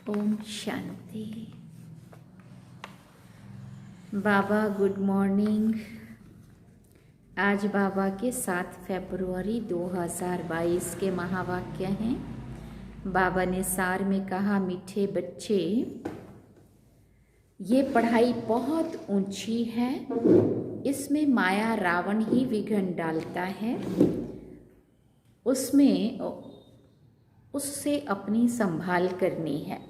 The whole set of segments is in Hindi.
ओम शांति। बाबा गुड मॉर्निंग। आज बाबा के 7 फरवरी 2022 के महावाक्य हैं। बाबा ने सार में कहा, मीठे बच्चे, ये पढ़ाई बहुत ऊंची है, इसमें माया रावण ही विघ्न डालता है, उससे अपनी संभाल करनी है।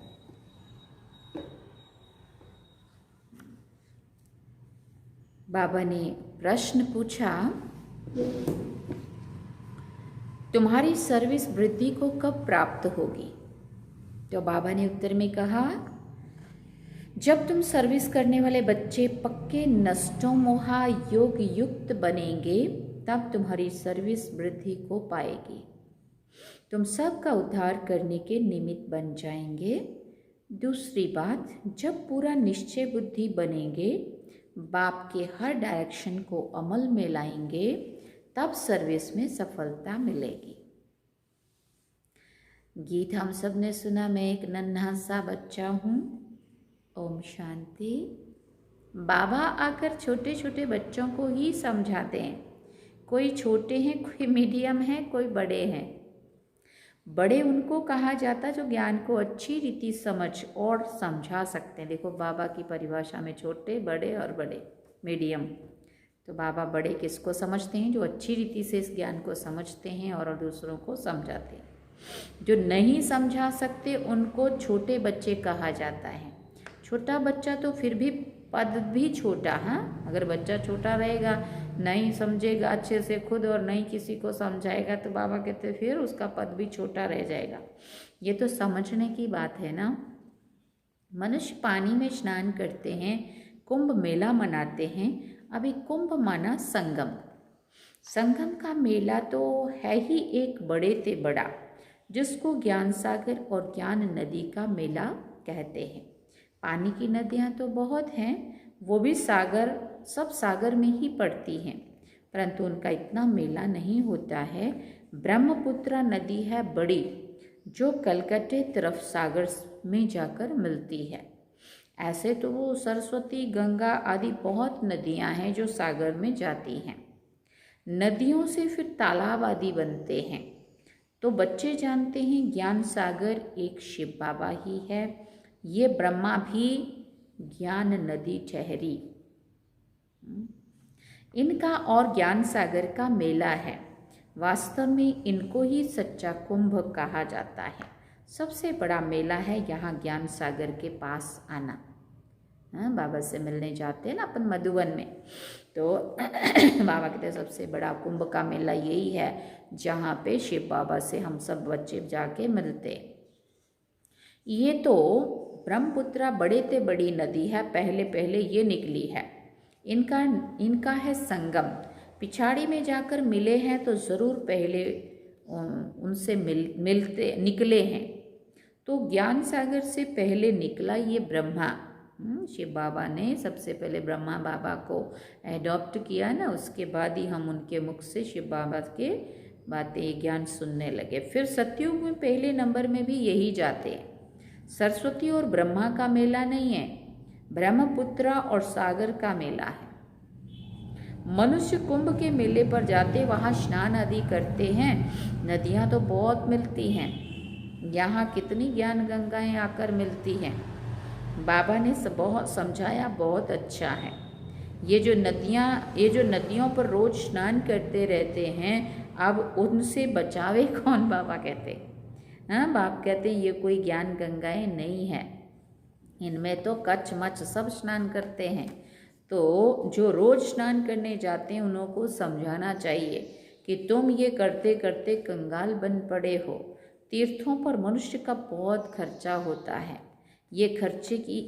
बाबा ने प्रश्न पूछा, तुम्हारी सर्विस वृद्धि को कब प्राप्त होगी? तो बाबा ने उत्तर में कहा, जब तुम सर्विस करने वाले बच्चे पक्के नष्टों मोहा योग युक्त बनेंगे, तब तुम्हारी सर्विस वृद्धि को पाएगी। तुम सबका उद्धार करने के निमित्त बन जाएंगे। दूसरी बात, जब पूरा निश्चय बुद्धि बनेंगे, बाप के हर डायरेक्शन को अमल में लाएंगे, तब सर्विस में सफलता मिलेगी। गीत हम सब ने सुना। मैं एक नन्हा सा बच्चा हूँ। ओम शांति। बाबा आकर छोटे छोटे बच्चों को ही समझाते हैं। कोई छोटे हैं, कोई मीडियम है, कोई बड़े हैं। बड़े उनको कहा जाता जो ज्ञान को अच्छी रीति समझ और समझा सकते हैं। देखो बाबा की परिभाषा में छोटे, बड़े और बड़े, मीडियम। तो बाबा बड़े किसको समझते हैं? जो अच्छी रीति से इस ज्ञान को समझते हैं और दूसरों को समझाते हैं। जो नहीं समझा सकते उनको छोटे बच्चे कहा जाता है। छोटा बच्चा तो फिर भी पद भी छोटा। हाँ, अगर बच्चा छोटा रहेगा, नहीं समझेगा अच्छे से खुद और नहीं किसी को समझाएगा, तो बाबा कहते फिर उसका पद भी छोटा रह जाएगा। ये तो समझने की बात है ना। मनुष्य पानी में स्नान करते हैं, कुंभ मेला मनाते हैं। अभी कुंभ माना संगम। संगम का मेला तो है ही एक बड़े से बड़ा, जिसको ज्ञान सागर और ज्ञान नदी का मेला कहते हैं। पानी की नदियाँ तो बहुत हैं, वो भी सागर, सब सागर में ही पड़ती हैं, परंतु उनका इतना मेला नहीं होता है। ब्रह्मपुत्र नदी है बड़ी, जो कलकत्ते तरफ सागर में जाकर मिलती है। ऐसे तो वो सरस्वती, गंगा आदि बहुत नदियाँ हैं जो सागर में जाती हैं। नदियों से फिर तालाब आदि बनते हैं। तो बच्चे जानते हैं ज्ञान सागर एक शिव बाबा ही है। ये ब्रह्मा भी ज्ञान नदी ठहरी। इनका और ज्ञान सागर का मेला है। वास्तव में इनको ही सच्चा कुंभ कहा जाता है। सबसे बड़ा मेला है यहाँ ज्ञान सागर के पास आना। बाबा से मिलने जाते हैं ना अपन मधुबन में, तो बाबा कहते हैं सबसे बड़ा कुंभ का मेला यही है, जहाँ पे शिव बाबा से हम सब बच्चे जाके मिलते। ये तो ब्रह्मपुत्र बड़े से बड़ी नदी है, पहले पहले ये निकली है। इनका है संगम। पिछाड़ी में जाकर मिले हैं तो ज़रूर पहले उनसे मिलते निकले हैं। तो ज्ञान सागर से पहले निकला ये ब्रह्मा। शिव बाबा ने सबसे पहले ब्रह्मा बाबा को एडॉप्ट किया ना, उसके बाद ही हम उनके मुख से शिव बाबा के बातें ज्ञान सुनने लगे। फिर सतयुग में पहले नंबर में भी यही जाते हैं। सरस्वती और ब्रह्मा का मेला नहीं है, ब्रह्मपुत्र और सागर का मेला है। मनुष्य कुंभ के मेले पर जाते, वहाँ स्नान आदि करते हैं। नदियाँ तो बहुत मिलती हैं, यहाँ कितनी ज्ञान गंगाएं आकर मिलती हैं। बाबा ने बहुत समझाया, बहुत अच्छा है। ये जो नदियों पर रोज स्नान करते रहते हैं, अब उनसे बचावे कौन? बाबा कहते हैं। हाँ, बाप कहते हैं ये कोई ज्ञान गंगाएं नहीं है, इनमें तो कच्छ मच्छ सब स्नान करते हैं। तो जो रोज स्नान करने जाते हैं उन्हों को समझाना चाहिए कि तुम ये करते करते कंगाल बन पड़े हो। तीर्थों पर मनुष्य का बहुत खर्चा होता है। ये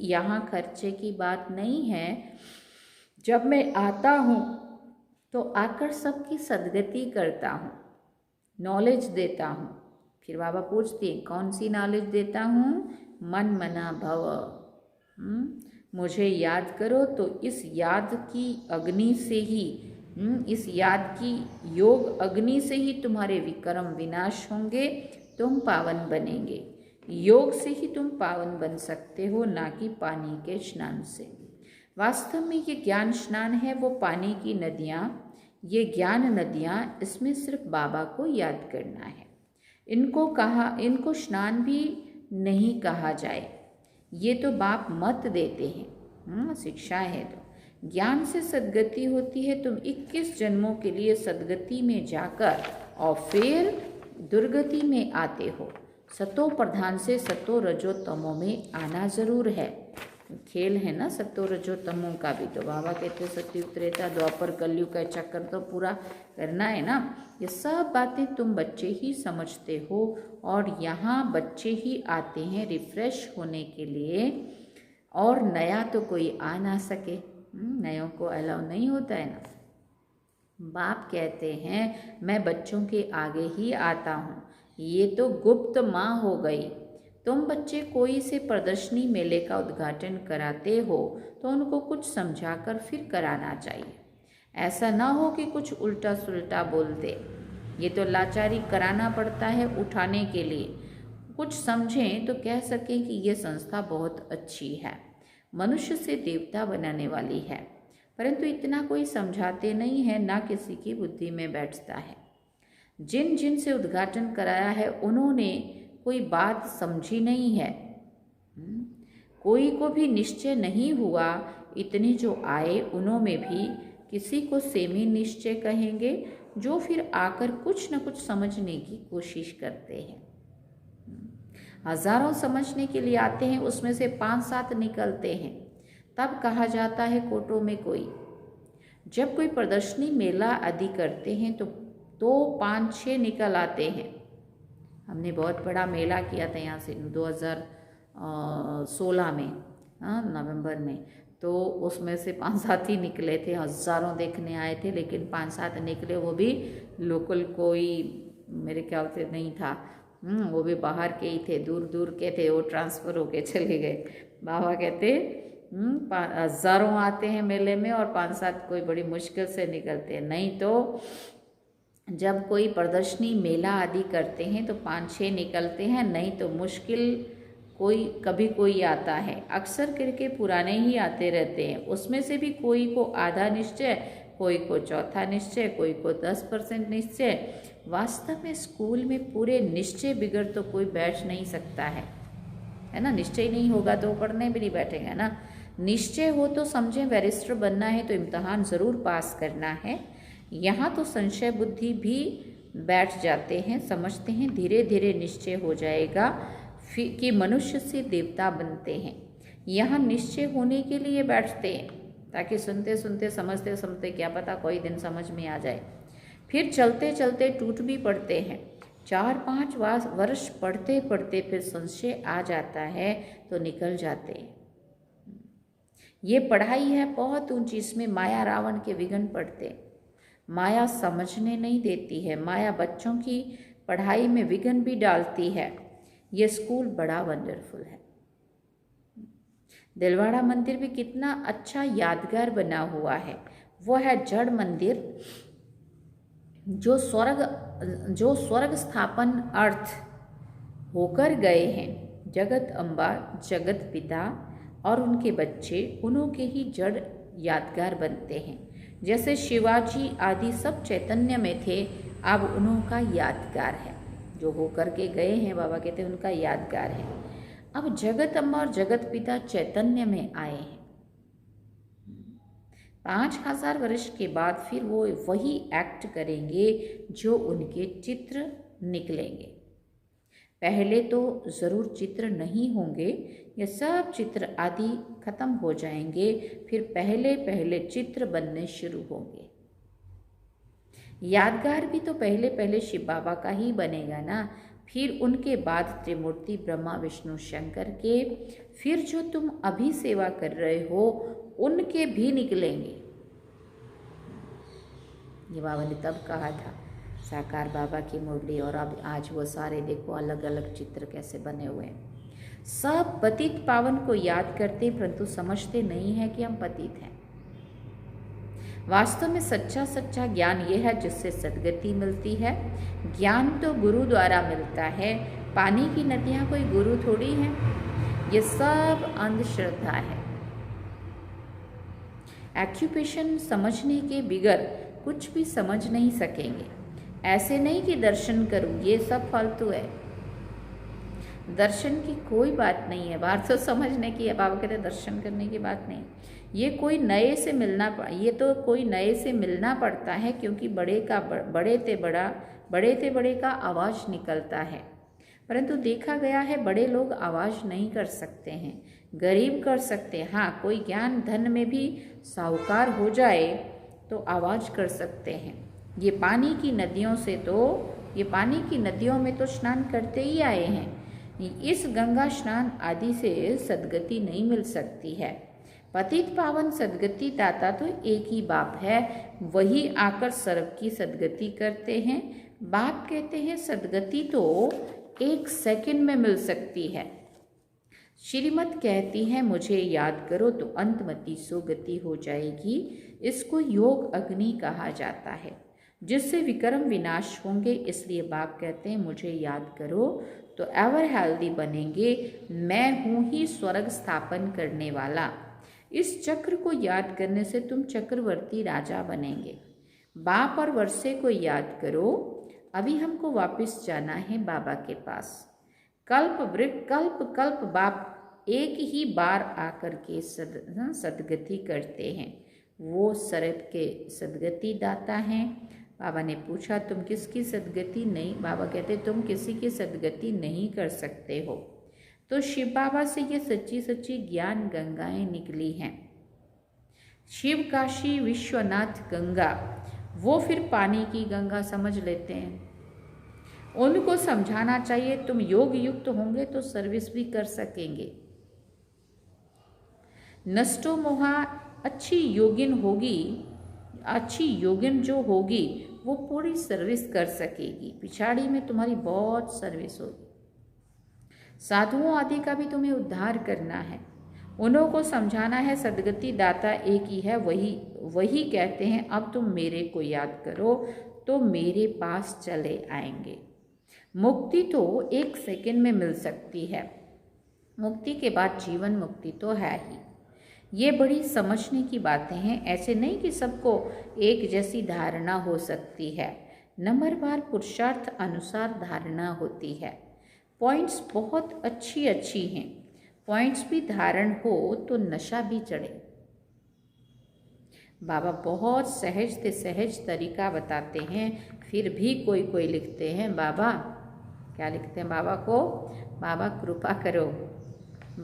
यहाँ खर्चे की बात नहीं है। जब मैं आता हूँ तो आकर सबकी सदगति करता हूँ, नॉलेज देता हूँ। फिर बाबा पूछते हैं कौन सी नॉलेज देता हूँ? मन मना भव। मुझे याद करो तो इस याद की अग्नि से ही, इस याद की योग अग्नि से ही तुम्हारे विक्रम विनाश होंगे, तुम पावन बनेंगे। योग से ही तुम पावन बन सकते हो, ना कि पानी के स्नान से। वास्तव में ये ज्ञान स्नान है, वो पानी की नदियाँ, ये ज्ञान नदियाँ, इसमें सिर्फ बाबा को याद करना है। इनको स्नान भी नहीं कहा जाए, ये तो बाप मत देते हैं, शिक्षा है। तो ज्ञान से सद्गति होती है। तुम 21 जन्मों के लिए सद्गति में जाकर और फिर दुर्गति में आते हो। सतो प्रधान से सतो रजो तमो में आना जरूर है। खेल है ना सतो रजो तमो का भी। तो बाबा कहते सतयुग त्रेता द्वापर कलयुग का चक्कर तो पूरा करना है ना। ये सब बातें तुम बच्चे ही समझते हो और यहाँ बच्चे ही आते हैं रिफ्रेश होने के लिए, और नया तो कोई आ ना सके। नयों को अलाउ नहीं होता है ना। बाप कहते हैं मैं बच्चों के आगे ही आता हूँ, ये तो गुप्त माँ हो गई। तुम बच्चे कोई से प्रदर्शनी मेले का उद्घाटन कराते हो तो उनको कुछ समझाकर फिर कराना चाहिए। ऐसा ना हो कि कुछ उल्टा सुल्टा बोल दे। ये तो लाचारी कराना पड़ता है उठाने के लिए। कुछ समझें तो कह सकें कि ये संस्था बहुत अच्छी है, मनुष्य से देवता बनाने वाली है, परंतु इतना कोई समझाते नहीं है, ना किसी की बुद्धि में बैठता है। जिन जिन से उद्घाटन कराया है उन्होंने कोई बात समझी नहीं है। कोई को भी निश्चय नहीं हुआ। इतने जो आए उन्होंने भी किसी को सेमी निश्चय कहेंगे, जो फिर आकर कुछ न कुछ समझने की कोशिश करते हैं। हजारों समझने के लिए आते हैं, उसमें से 5-7 निकलते हैं, तब कहा जाता है कोटों में कोई। जब कोई प्रदर्शनी मेला आदि करते हैं तो 5-6 निकल आते हैं। हमने बहुत बड़ा मेला किया था यहाँ से 2016 में, नवंबर में। तो उसमें से 5-7 ही निकले थे। हज़ारों देखने आए थे, लेकिन 5-7 निकले, वो भी लोकल कोई मेरे ख्याल से नहीं था। वो भी बाहर के ही थे, दूर दूर के थे, वो ट्रांसफ़र होके चले गए। बाबा कहते हज़ारों आते हैं मेले में और 5-7 कोई बड़ी मुश्किल से निकलते हैं। नहीं तो जब कोई प्रदर्शनी मेला आदि करते हैं तो 5-6 निकलते हैं, नहीं तो मुश्किल कभी कोई आता है। अक्सर करके पुराने ही आते रहते हैं। उसमें से भी कोई को आधा निश्चय, कोई को चौथा निश्चय, कोई को 10% निश्चय। वास्तव में स्कूल में पूरे निश्चय बिगड़ तो कोई बैठ नहीं सकता है ना। निश्चय नहीं होगा तो पढ़ने भी नहीं बैठेगा ना। निश्चय हो तो समझें बैरिस्टर बनना है तो इम्तहान ज़रूर पास करना है। यहाँ तो संशय बुद्धि भी बैठ जाते हैं, समझते हैं धीरे धीरे निश्चय हो जाएगा कि मनुष्य से देवता बनते हैं। यहाँ निश्चय होने के लिए बैठते हैं ताकि सुनते सुनते समझते समझते क्या पता कोई दिन समझ में आ जाए। फिर चलते चलते टूट भी पड़ते हैं। 4-5 वर्ष पढ़ते पढ़ते फिर संशय आ जाता है तो निकल जाते हैं। ये पढ़ाई है बहुत ऊंची, इसमें माया रावण के विघ्न पड़ते। माया समझने नहीं देती है। माया बच्चों की पढ़ाई में विघ्न भी डालती है। ये स्कूल बड़ा वंडरफुल है। दिलवाड़ा मंदिर भी कितना अच्छा यादगार बना हुआ है। वो है जड़ मंदिर जो स्वर्ग स्थापन अर्थ होकर गए हैं। जगत अम्बा, जगत पिता और उनके बच्चे, उन्हों के ही जड़ यादगार बनते हैं। जैसे शिवाजी आदि सब चैतन्य में थे, अब उन्हों का यादगार है। जो होकर के गए हैं बाबा कहते हैं उनका यादगार है। अब जगत अम्बा और जगत पिता चैतन्य में आए हैं। 5000 वर्ष के बाद फिर वो वही एक्ट करेंगे जो उनके चित्र निकलेंगे। पहले तो ज़रूर चित्र नहीं होंगे, ये सब चित्र आदि खत्म हो जाएंगे, फिर पहले पहले चित्र बनने शुरू होंगे। यादगार भी तो पहले पहले शिव बाबा का ही बनेगा ना। फिर उनके बाद त्रिमूर्ति ब्रह्मा विष्णु शंकर के, फिर जो तुम अभी सेवा कर रहे हो उनके भी निकलेंगे। ये बाबा ने तब कहा था साकार बाबा की मुरली, और अब आज वो सारे देखो अलग अलग चित्र कैसे बने हुए हैं। सब पतित पावन को याद करते परंतु समझते नहीं है कि हम पतित हैं। वास्तव में सच्चा सच्चा ज्ञान ये है जिससे सद्गति मिलती है। ज्ञान तो गुरु द्वारा मिलता है, पानी की नदियाँ कोई गुरु थोड़ी हैं, ये सब अंधश्रद्धा है। एक्यूपेशन समझने के बिगर कुछ भी समझ नहीं सकेंगे। ऐसे नहीं कि दर्शन करूँ, ये सब फालतू है। दर्शन की कोई बात नहीं है, बात तो समझने की है। बाबा कहते हैं दर्शन करने की बात नहीं, ये कोई नए से मिलना ये तो कोई नए से मिलना पड़ता है, क्योंकि बड़े ते बड़े का आवाज़ निकलता है। परंतु देखा गया है बड़े लोग आवाज़ नहीं कर सकते हैं, गरीब कर सकते हैं। हाँ, कोई ज्ञान धन में भी साहूकार हो जाए तो आवाज़ कर सकते हैं। ये पानी की नदियों में तो स्नान करते ही आए हैं। इस गंगा स्नान आदि से सद्गति नहीं मिल सकती है। पतित पावन सद्गति दाता तो एक ही बाप है, वही आकर सर्व की सद्गति करते हैं। बाप कहते हैं सद्गति तो 1 सेकंड में मिल सकती है। श्रीमत कहती है मुझे याद करो तो अंतमति सुगति हो जाएगी। इसको योग अग्नि कहा जाता है, जिससे विक्रम विनाश होंगे। इसलिए बाप कहते हैं मुझे याद करो तो एवर हेल्दी बनेंगे। मैं हूँ ही स्वर्ग स्थापन करने वाला। इस चक्र को याद करने से तुम चक्रवर्ती राजा बनेंगे। बाप और वर्षे को याद करो। अभी हमको वापस जाना है बाबा के पास। कल्प बाप एक ही बार आकर के सद्गति करते हैं। वो सर्व के सद्गति दाता हैं। बाबा ने पूछा तुम किसकी सद्गति नहीं, बाबा कहते तुम किसी की सद्गति नहीं कर सकते हो। तो शिव बाबा से ये सच्ची सच्ची ज्ञान गंगाएं निकली हैं। शिव काशी विश्वनाथ गंगा, वो फिर पानी की गंगा समझ लेते हैं। उनको समझाना चाहिए तुम योग युक्त होंगे तो सर्विस भी कर सकेंगे। नष्टो मोहा, अच्छी योगिन जो होगी वो पूरी सर्विस कर सकेगी। पिछाड़ी में तुम्हारी बहुत सर्विस होगी। साधुओं आदि का भी तुम्हें उद्धार करना है, उन्हों को समझाना है सद्गति दाता एक ही है। वही कहते हैं अब तुम मेरे को याद करो तो मेरे पास चले आएंगे। मुक्ति तो 1 सेकंड में मिल सकती है। मुक्ति के बाद जीवन मुक्ति तो है ही। ये बड़ी समझने की बातें हैं। ऐसे नहीं कि सबको एक जैसी धारणा हो सकती है। नंबरवार पुरुषार्थ अनुसार धारणा होती है। पॉइंट्स बहुत अच्छी हैं। पॉइंट्स भी धारण हो तो नशा भी चढ़े। बाबा बहुत सहज तरीका बताते हैं। फिर भी कोई लिखते हैं बाबा, क्या लिखते हैं बाबा को, बाबा कृपा करो,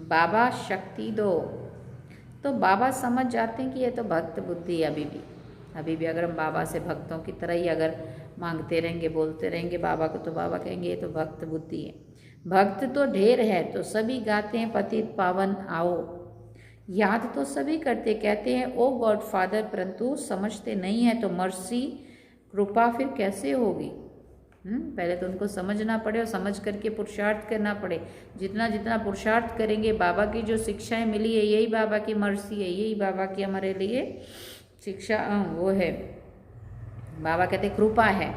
बाबा शक्ति दो। तो बाबा समझ जाते हैं कि ये तो भक्त बुद्धि है। अभी भी अगर हम बाबा से भक्तों की तरह ही अगर मांगते रहेंगे, बोलते रहेंगे बाबा को, तो बाबा कहेंगे ये तो भक्त बुद्धि है। भक्त तो ढेर है, तो सभी गाते हैं पतित पावन आओ। याद तो सभी करते, कहते हैं ओ गॉड फादर, परंतु समझते नहीं है। तो मर्सी कृपा फिर कैसे होगी? पहले तो उनको समझना पड़े और समझ करके पुरुषार्थ करना पड़े। जितना पुरुषार्थ करेंगे, बाबा की जो शिक्षाएं मिली है यही बाबा की मर्सी है, यही बाबा की हमारे लिए शिक्षा वो है। बाबा कहते कृपा है।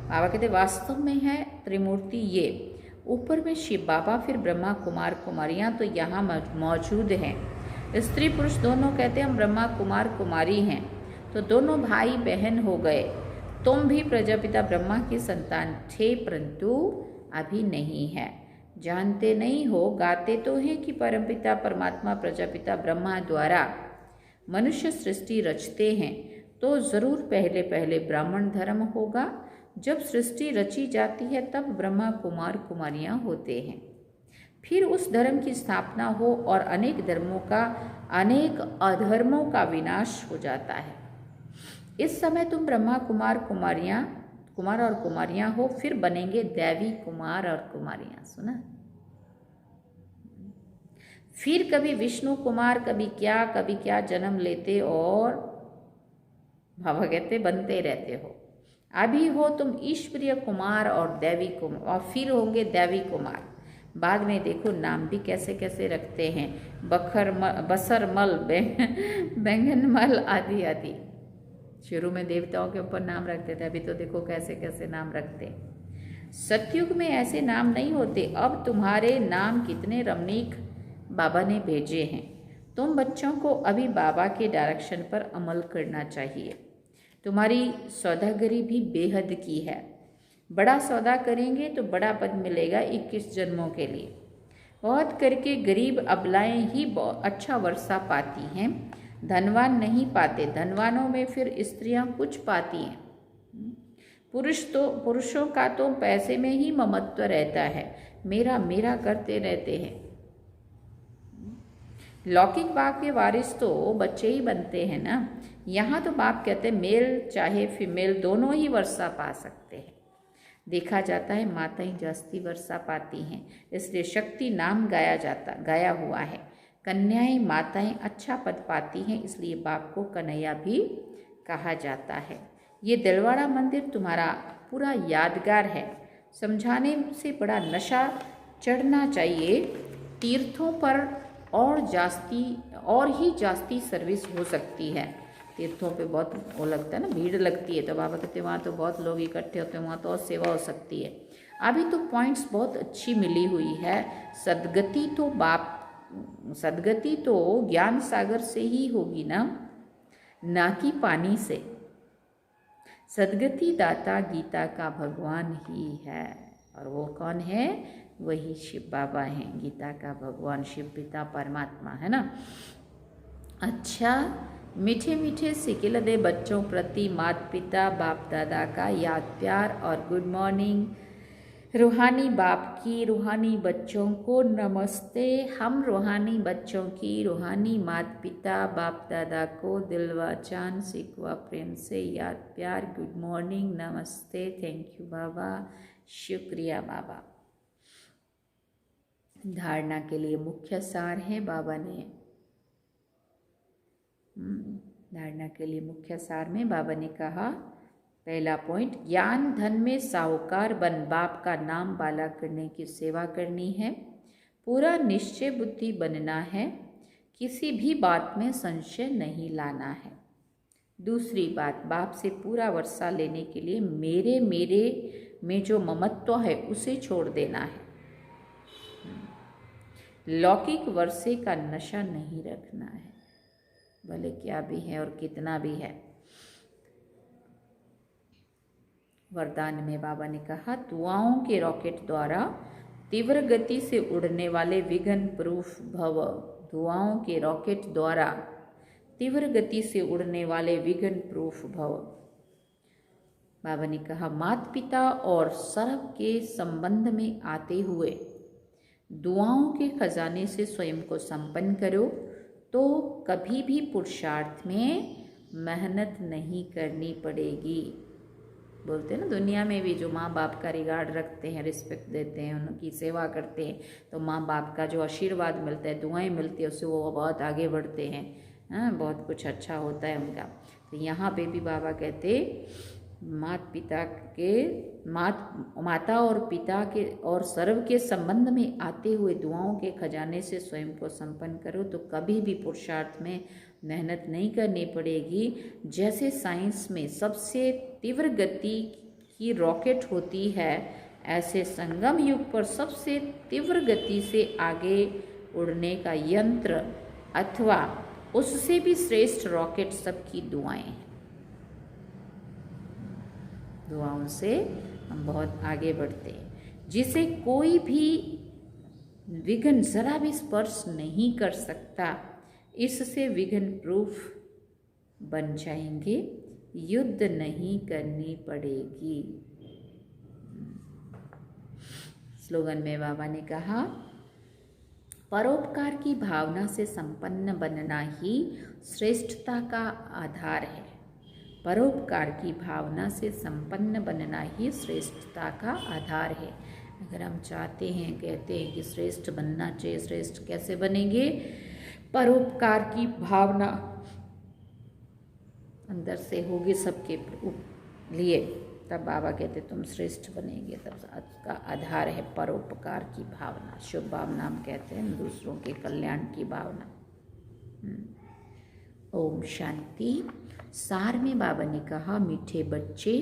बाबा कहते वास्तव में है त्रिमूर्ति। ये ऊपर में शिव बाबा, फिर ब्रह्मा कुमार कुमारियाँ तो यहाँ मौजूद हैं। स्त्री पुरुष दोनों कहते हैं हम ब्रह्मा कुमार कुमारी हैं। तो दोनों भाई बहन हो गए। तुम भी प्रजापिता ब्रह्मा की संतान थे, परंतु अभी नहीं है। जानते नहीं हो, गाते तो हैं कि परमपिता परमात्मा प्रजापिता ब्रह्मा द्वारा मनुष्य सृष्टि रचते हैं। तो जरूर पहले ब्राह्मण धर्म होगा। जब सृष्टि रची जाती है तब ब्रह्मा कुमार कुमारियाँ होते हैं। फिर उस धर्म की स्थापना हो और अनेक अधर्मों का विनाश हो जाता है। इस समय तुम ब्रह्मा कुमार और कुमारियाँ हो, फिर बनेंगे दैवी कुमार और कुमारियाँ। सुना? फिर कभी विष्णु कुमार, कभी क्या जन्म लेते और बाबा कहते बनते रहते हो। अभी हो तुम ईश्वरीय कुमार और दैवी कुमार, और फिर होंगे दैवी कुमार। बाद में देखो नाम भी कैसे रखते हैं, बसरमल, बैंगनमल आदि। शुरू में देवताओं के ऊपर नाम रखते थे, अभी तो देखो कैसे नाम रखते। सतयुग में ऐसे नाम नहीं होते। अब तुम्हारे नाम कितने रमणीक बाबा ने भेजे हैं। तुम बच्चों को अभी बाबा के डायरेक्शन पर अमल करना चाहिए। तुम्हारी सौदागरी भी बेहद की है। बड़ा सौदा करेंगे तो बड़ा पद मिलेगा 21 जन्मों के लिए। बहुत करके गरीब अबलाएं ही अच्छा वर्षा पाती हैं, धनवान नहीं पाते। धनवानों में फिर स्त्रियां कुछ पाती हैं। पुरुषों का तो पैसे में ही ममत्व रहता है, मेरा मेरा करते रहते हैं। लौकिक बाप के वारिस तो बच्चे ही बनते हैं ना। यहाँ तो बाप कहते हैं मेल चाहे फीमेल दोनों ही वर्षा पा सकते हैं। देखा जाता है माताएं जास्ती वर्षा पाती हैं, इसलिए शक्ति नाम गाया हुआ है। कन्याएं माताएं अच्छा पद पाती हैं, इसलिए बाप को कन्हैया भी कहा जाता है। ये दिलवाड़ा मंदिर तुम्हारा पूरा यादगार है। समझाने से बड़ा नशा चढ़ना चाहिए। तीर्थों पर और ही जास्ती सर्विस हो सकती है। तीर्थों पे बहुत वो लगता है ना, भीड़ लगती है, तो बाबा कहते हैं वहाँ तो बहुत लोग इकट्ठे होते हैं, वहाँ तो और सेवा हो सकती है। अभी तो पॉइंट्स बहुत अच्छी मिली हुई है। सदगति तो ज्ञान सागर से ही होगी ना कि पानी से। सदगति दाता गीता का भगवान ही है, और वो कौन है? वही शिव बाबा हैं, गीता का भगवान शिव पिता परमात्मा है ना। अच्छा, मीठे मीठे सिकिल दे बच्चों प्रति माता पिता बाप दादा का याद प्यार और गुड मॉर्निंग। रूहानी बाप की रूहानी बच्चों को नमस्ते। हम रूहानी बच्चों की रूहानी माता पिता बाप दादा को दिल व जान सिकवा प्रेम से याद प्यार गुड मॉर्निंग नमस्ते। थैंक यू बाबा, शुक्रिया बाबा। धारणा के लिए मुख्य सार है बाबा ने। धारणा के लिए मुख्य सार में बाबा ने कहा, पहला पॉइंट, ज्ञान धन में साहूकार बन बाप का नाम बाला करने की सेवा करनी है। पूरा निश्चय बुद्धि बनना है, किसी भी बात में संशय नहीं लाना है। दूसरी बात, बाप से पूरा वर्षा लेने के लिए मेरे में जो ममत्व है उसे छोड़ देना है। लौकिक वर्षे का नशा नहीं रखना है, भले क्या भी है और कितना भी है। वरदान में बाबा ने कहा, दुआओं के रॉकेट द्वारा तीव्र गति से उड़ने वाले विघ्न प्रूफ भव। दुआओं के रॉकेट द्वारा तीव्र गति से उड़ने वाले विघ्न प्रूफ भव। बाबा ने कहा, माता पिता और सर्व के संबंध में आते हुए दुआओं के खजाने से स्वयं को संपन्न करो, तो कभी भी पुरुषार्थ में मेहनत नहीं करनी पड़ेगी। बोलते हैं ना, दुनिया में भी जो माँ बाप का रिगार्ड रखते हैं, रिस्पेक्ट देते हैं, उनकी सेवा करते हैं, तो माँ बाप का जो आशीर्वाद मिलता है, दुआएं मिलती है, उससे वो बहुत आगे बढ़ते हैं। हाँ, बहुत कुछ अच्छा होता है उनका। तो यहाँ पे भी बाबा कहते, माता और पिता के और सर्व के संबंध में आते हुए दुआओं के खजाने से स्वयं को संपन्न करो, तो कभी भी पुरुषार्थ में मेहनत नहीं करनी पड़ेगी। जैसे साइंस में सबसे तीव्र गति की रॉकेट होती है, ऐसे संगम युग पर सबसे तीव्र गति से आगे उड़ने का यंत्र अथवा उससे भी श्रेष्ठ रॉकेट सबकी दुआएं हैं। दुआओं से हम बहुत आगे बढ़ते हैं, जिसे कोई भी विघ्न जरा भी स्पर्श नहीं कर सकता। इससे विघ्न प्रूफ बन जाएंगे, युद्ध नहीं करनी पड़ेगी। स्लोगन में बाबा ने कहा, परोपकार की भावना से संपन्न बनना ही श्रेष्ठता का आधार है। परोपकार की भावना से संपन्न बनना ही श्रेष्ठता का आधार है। अगर हम चाहते हैं, कहते हैं कि श्रेष्ठ बनना चाहिए, श्रेष्ठ कैसे बनेंगे? परोपकार की भावना अंदर से होगी सबके लिए, तब बाबा कहते तुम श्रेष्ठ बनेंगे। तब का आधार है परोपकार की भावना। शुभ भावना हम कहते हैं, दूसरों के कल्याण की भावना। ओम शांति। सार में बाबा ने कहा, मीठे बच्चे,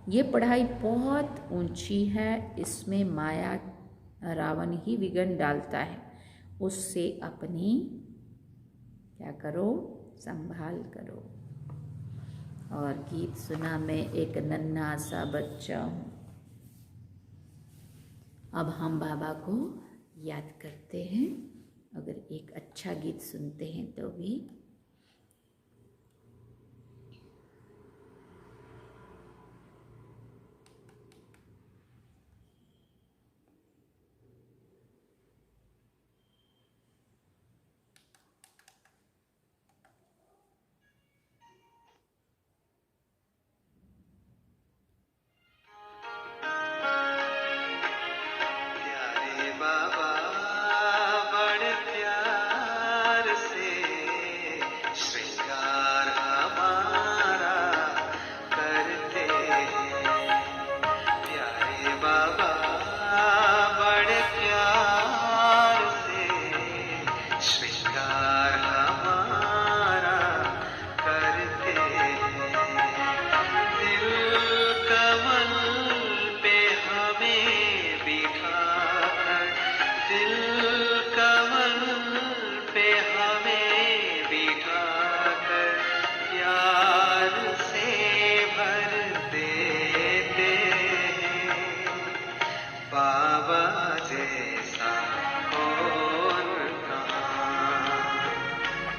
ये पढ़ाई बहुत ऊंची है, इसमें माया रावण ही विघ्न डालता है, उससे अपनी क्या करो, संभाल करो। और गीत सुना मैं एक नन्हा सा बच्चा हूँ। अब हम बाबा को याद करते हैं, अगर एक अच्छा गीत सुनते हैं तो भी।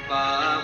बाबा